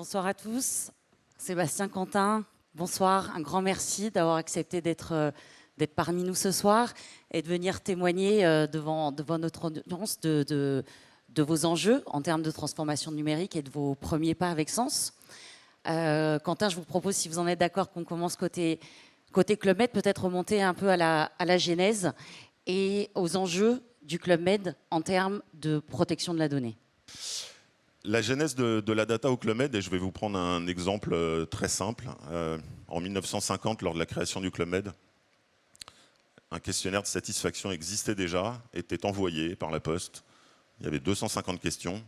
Bonsoir à tous. Sébastien Quentin, bonsoir. Un grand merci d'avoir accepté d'être parmi nous ce soir et de venir témoigner devant notre audience de vos enjeux en termes de transformation numérique et de vos premiers pas avec Sens. Quentin, je vous propose, si vous en êtes d'accord, qu'on commence côté Club Med, peut-être remonter un peu à la genèse et aux enjeux du Club Med en termes de protection de la donnée. La genèse de la data au Club Med, et je vais vous prendre un exemple très simple. En 1950, lors de la création du Club Med, un questionnaire de satisfaction existait déjà, était envoyé par la poste. Il y avait 250 questions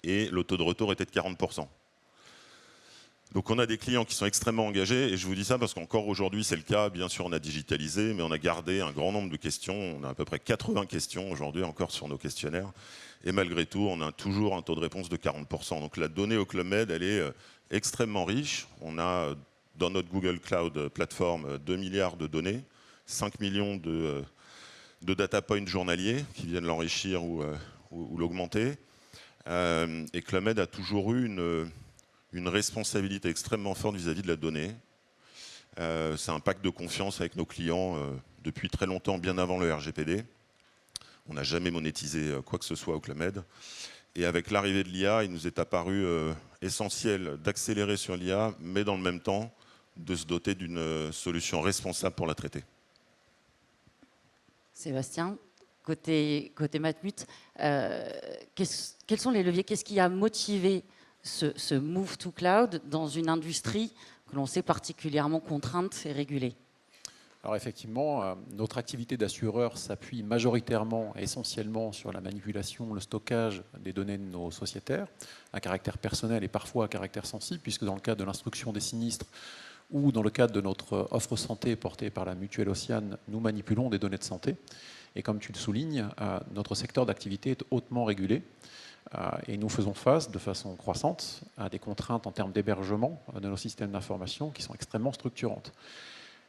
et le taux de retour était de 40%. Donc on a des clients qui sont extrêmement engagés, et je vous dis ça parce qu'encore aujourd'hui c'est le cas. Bien sûr on a digitalisé, mais on a gardé un grand nombre de questions. On a à peu près 80 questions aujourd'hui encore sur nos questionnaires. Et malgré tout, on a toujours un taux de réponse de 40%. Donc la donnée au Club Med, elle est extrêmement riche. On a dans notre Google Cloud Platform 2 milliards de données, 5 millions de data points journaliers qui viennent l'enrichir ou l'augmenter. Et Club Med a toujours eu une responsabilité extrêmement forte vis-à-vis de la donnée. C'est un pacte de confiance avec nos clients depuis très longtemps, bien avant le RGPD. On n'a jamais monétisé quoi que ce soit au Club Med. Et avec l'arrivée de l'IA, il nous est apparu essentiel d'accélérer sur l'IA, mais dans le même temps, de se doter d'une solution responsable pour la traiter. Sébastien, côté Matmut, quels sont les leviers? Qu'est-ce qui a motivé ce move to cloud dans une industrie que l'on sait particulièrement contrainte et régulée? Alors effectivement, notre activité d'assureur s'appuie majoritairement, essentiellement sur la manipulation, le stockage des données de nos sociétaires, à caractère personnel et parfois à caractère sensible, puisque dans le cadre de l'instruction des sinistres ou dans le cadre de notre offre santé portée par la mutuelle Océane, nous manipulons des données de santé. Et comme tu le soulignes, notre secteur d'activité est hautement régulé. Et nous faisons face de façon croissante à des contraintes en termes d'hébergement de nos systèmes d'information qui sont extrêmement structurantes.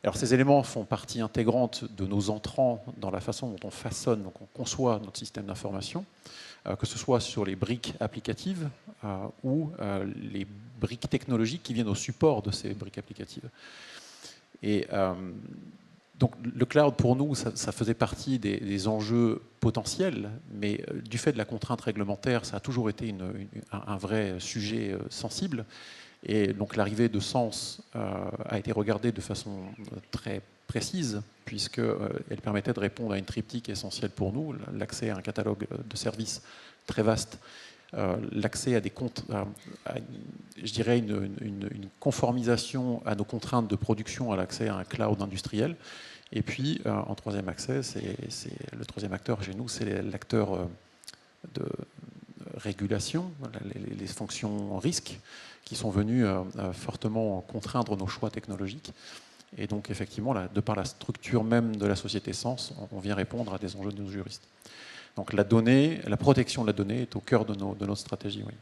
Alors ces éléments font partie intégrante de nos entrants dans la façon dont on façonne, donc on conçoit notre système d'information, que ce soit sur les briques applicatives ou les briques technologiques qui viennent au support de ces briques applicatives. Et donc le cloud, pour nous, ça faisait partie des enjeux potentiels, mais du fait de la contrainte réglementaire, ça a toujours été un vrai sujet sensible. Et donc l'arrivée de Sens a été regardée de façon très précise, puisqu'elle permettait de répondre à une triptyque essentielle pour nous, l'accès à un catalogue de services très vaste, l'accès à des comptes, je dirais une conformisation à nos contraintes de production, à l'accès à un cloud industriel. Et puis, en troisième accès, le troisième acteur chez nous, c'est l'acteur de régulation, les fonctions risques, qui sont venus fortement contraindre nos choix technologiques. Et donc, effectivement, de par la structure même de la société Sens, on vient répondre à des enjeux de nos juristes. Donc, la protection de la donnée est au cœur de notre stratégie, oui.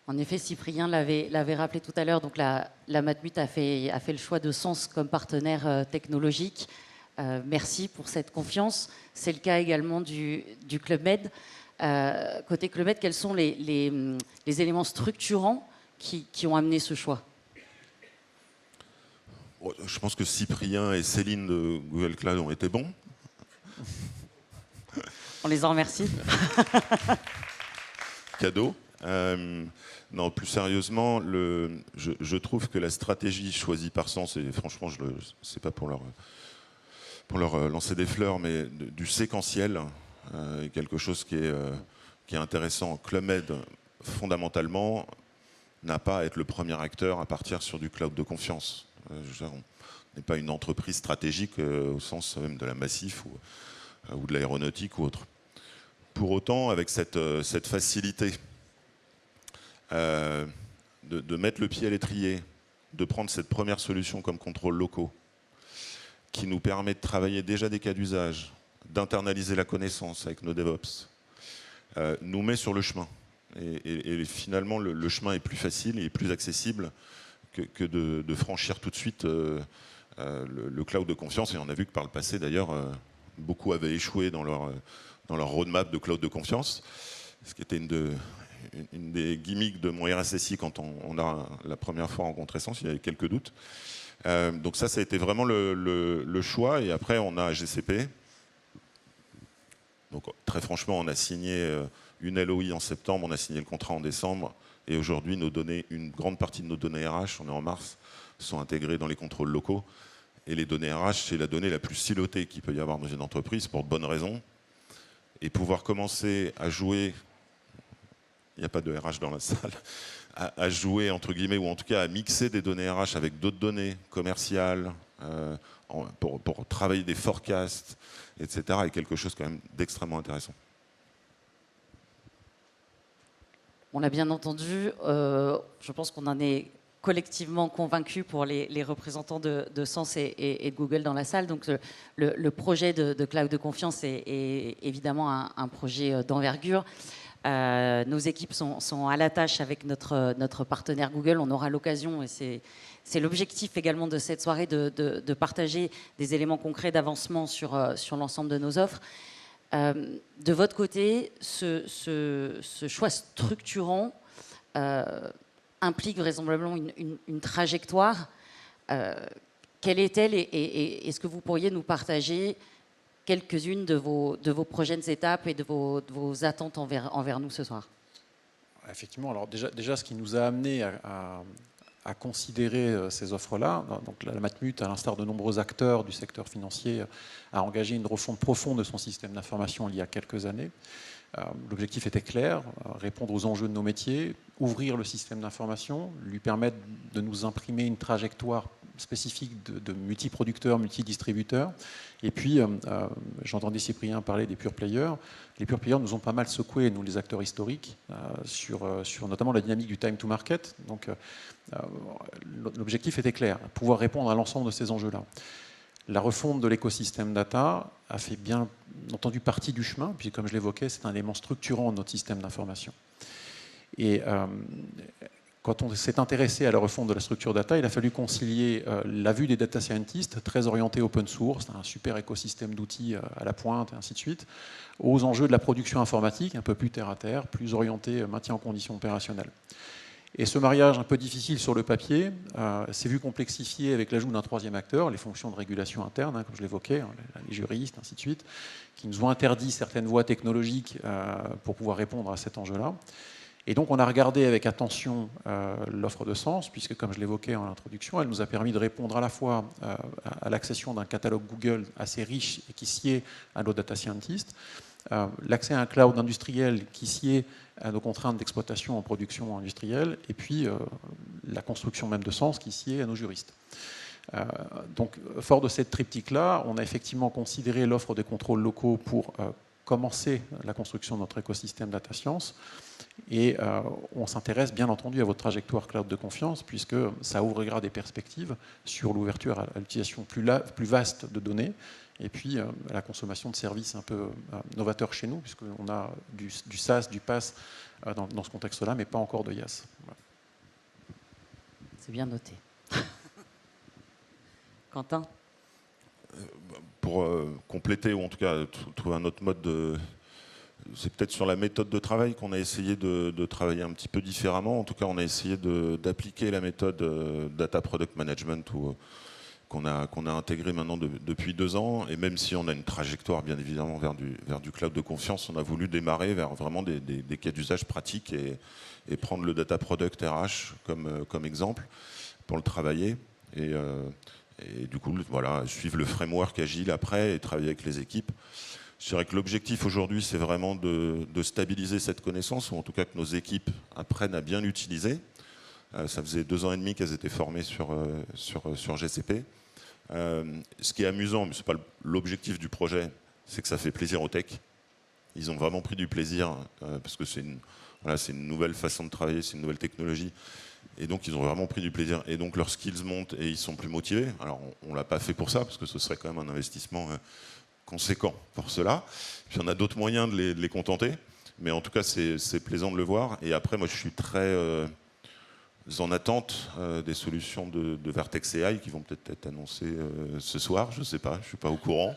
En effet, Cyprien l'avait rappelé tout à l'heure, donc la Matmut a fait le choix de Sens comme partenaire technologique. Merci pour cette confiance. C'est le cas également du Club Med. Côté Club Med, quels sont les éléments structurants qui ont amené ce choix? Je pense que Cyprien et Céline de Google Cloud ont été bons. On les en remercie. Cadeau. Non, plus sérieusement, je trouve que la stratégie choisie par Sens, et franchement, c'est pas pour leur lancer des fleurs, mais du séquentiel, quelque chose qui est intéressant. Club Med, fondamentalement, n'a pas à être le premier acteur à partir sur du cloud de confiance. On n'est pas une entreprise stratégique au sens même de la Massif ou de l'aéronautique ou autre. Pour autant, avec cette facilité de mettre le pied à l'étrier, de prendre cette première solution comme contrôle locaux, qui nous permet de travailler déjà des cas d'usage, d'internaliser la connaissance avec nos DevOps, nous met sur le chemin. Et finalement, le chemin est plus facile et plus accessible que de franchir tout de suite le cloud de confiance. Et on a vu que par le passé, d'ailleurs, beaucoup avaient échoué dans leur roadmap de cloud de confiance, ce qui était une des gimmicks de mon RSSI quand on a la première fois rencontré Sens, il y avait quelques doutes. Donc ça a été vraiment le choix. Et après, on a GCP. Donc très franchement, on a signé une LOI en septembre, on a signé le contrat en décembre. Et aujourd'hui, une grande partie de nos données RH, on est en mars, sont intégrées dans les contrôles locaux. Et les données RH, c'est la donnée la plus silotée qu'il peut y avoir dans une entreprise, pour de bonnes raisons. Et pouvoir commencer à jouer, il n'y a pas de RH dans la salle, à jouer, entre guillemets, ou en tout cas à mixer des données RH avec d'autres données commerciales, pour travailler des forecasts, etc., est quelque chose quand même d'extrêmement intéressant. On l'a bien entendu, je pense qu'on en est collectivement convaincus pour les représentants de Sens et de Google dans la salle. Donc le projet de Cloud de Confiance est évidemment un projet d'envergure. Nos équipes sont à la tâche avec notre partenaire Google. On aura l'occasion, et c'est l'objectif également de cette soirée, de partager des éléments concrets d'avancement sur l'ensemble de nos offres. De votre côté, ce choix structurant implique vraisemblablement une trajectoire. Quelle est-elle, et est-ce que vous pourriez nous partager quelques-unes de vos prochaines étapes et de vos attentes envers nous ce soir? Effectivement, alors déjà ce qui nous a amené à considérer ces offres-là, donc la Matmut, à l'instar de nombreux acteurs du secteur financier, a engagé une refonte profonde de son système d'information il y a quelques années. L'objectif était clair, répondre aux enjeux de nos métiers, ouvrir le système d'information, lui permettre de nous imprimer une trajectoire spécifique de multiproducteurs, multidistributeurs. Et puis, j'entendais Cyprien parler des pure players. Les pure players nous ont pas mal secoués, nous les acteurs historiques, sur notamment la dynamique du time to market. Donc, l'objectif était clair, pouvoir répondre à l'ensemble de ces enjeux-là. La refonte de l'écosystème data a fait bien entendu partie du chemin, puis comme je l'évoquais, c'est un élément structurant de notre système d'information. Et quand on s'est intéressé à la refonte de la structure data, il a fallu concilier la vue des data scientists, très orientés open source, un super écosystème d'outils à la pointe, et ainsi de suite, aux enjeux de la production informatique, un peu plus terre à terre, plus orienté maintien en conditions opérationnelles. Et ce mariage un peu difficile sur le papier s'est vu complexifié avec l'ajout d'un troisième acteur, les fonctions de régulation interne, comme je l'évoquais, les juristes, ainsi de suite, qui nous ont interdit certaines voies technologiques pour pouvoir répondre à cet enjeu-là. Et donc on a regardé avec attention l'offre de Sens, puisque comme je l'évoquais en introduction, elle nous a permis de répondre à la fois à l'accession d'un catalogue Google assez riche et qui sied à nos data scientists, l'accès à un cloud industriel qui sied à nos contraintes d'exploitation en production industrielle, et puis la construction même de Sens qui sied à nos juristes. Donc, fort de cette triptyque-là, on a effectivement considéré l'offre des contrôles locaux pour commencer la construction de notre écosystème data science, et on s'intéresse bien entendu à votre trajectoire cloud de confiance, puisque ça ouvrira des perspectives sur l'ouverture à l'utilisation plus vaste de données, et puis la consommation de services un peu novateurs chez nous, puisqu'on a du SaaS, du PaaS dans ce contexte-là, mais pas encore de IaaS. Voilà. C'est bien noté. Quentin? Pour compléter, ou en tout cas trouver un autre mode de... C'est peut-être sur la méthode de travail qu'on a essayé de travailler un petit peu différemment. En tout cas, on a essayé d'appliquer la méthode Data Product Management qu'on a intégrée maintenant depuis 2 ans. Et même si on a une trajectoire, bien évidemment, vers du cloud de confiance, on a voulu démarrer vers vraiment des cas d'usage pratiques et prendre le Data Product RH comme exemple pour le travailler. Et du coup, voilà, suivre le framework agile après et travailler avec les équipes. Je dirais que l'objectif aujourd'hui, c'est vraiment de stabiliser cette connaissance, ou en tout cas que nos équipes apprennent à bien l'utiliser. Ça faisait 2 ans et demi qu'elles étaient formées sur GCP. Ce qui est amusant, mais ce n'est pas l'objectif du projet, c'est que ça fait plaisir aux tech. Ils ont vraiment pris du plaisir, parce que c'est une nouvelle façon de travailler, c'est une nouvelle technologie. Et donc, ils ont vraiment pris du plaisir. Et donc, leurs skills montent et ils sont plus motivés. Alors, on ne l'a pas fait pour ça, parce que ce serait quand même un investissement conséquent pour cela. Puis, on a d'autres moyens de les contenter. Mais en tout cas, c'est plaisant de le voir. Et après, moi, je suis très en attente des solutions de Vertex AI qui vont peut-être être annoncées ce soir. Je ne sais pas, je ne suis pas au courant.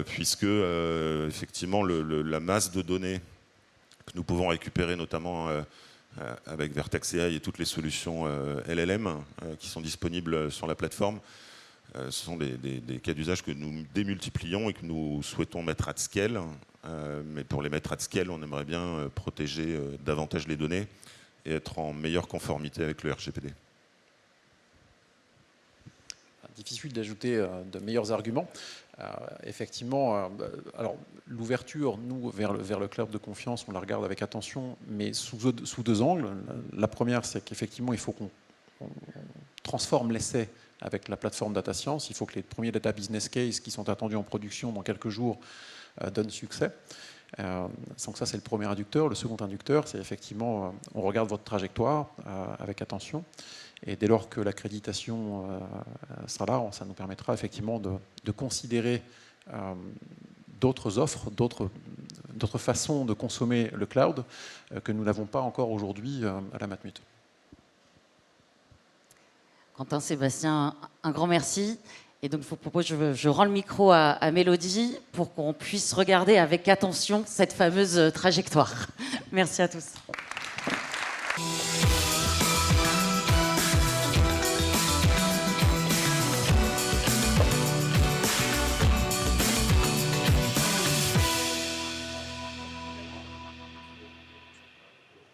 Puisque, effectivement, la masse de données que nous pouvons récupérer notamment avec Vertex AI et toutes les solutions LLM qui sont disponibles sur la plateforme. Ce sont des cas d'usage que nous démultiplions et que nous souhaitons mettre at scale. Mais pour les mettre at scale, on aimerait bien protéger davantage les données et être en meilleure conformité avec le RGPD. Difficile d'ajouter de meilleurs arguments. Effectivement, alors l'ouverture, nous, vers le cloud de confiance, on la regarde avec attention, mais sous deux angles. La première, c'est qu'effectivement, il faut qu'on transforme l'essai avec la plateforme Data Science. Il faut que les premiers data business case qui sont attendus en production dans quelques jours donnent succès. Donc ça, c'est le premier inducteur. Le second inducteur, c'est effectivement, on regarde votre trajectoire avec attention. Et dès lors que l'accréditation sera là, ça nous permettra effectivement de considérer d'autres offres, d'autres façons de consommer le cloud que nous n'avons pas encore aujourd'hui à la Matmut. Quentin, Sébastien, un grand merci. Et donc, je vous propose, je rends le micro à Mélodie pour qu'on puisse regarder avec attention cette fameuse trajectoire. Merci à tous.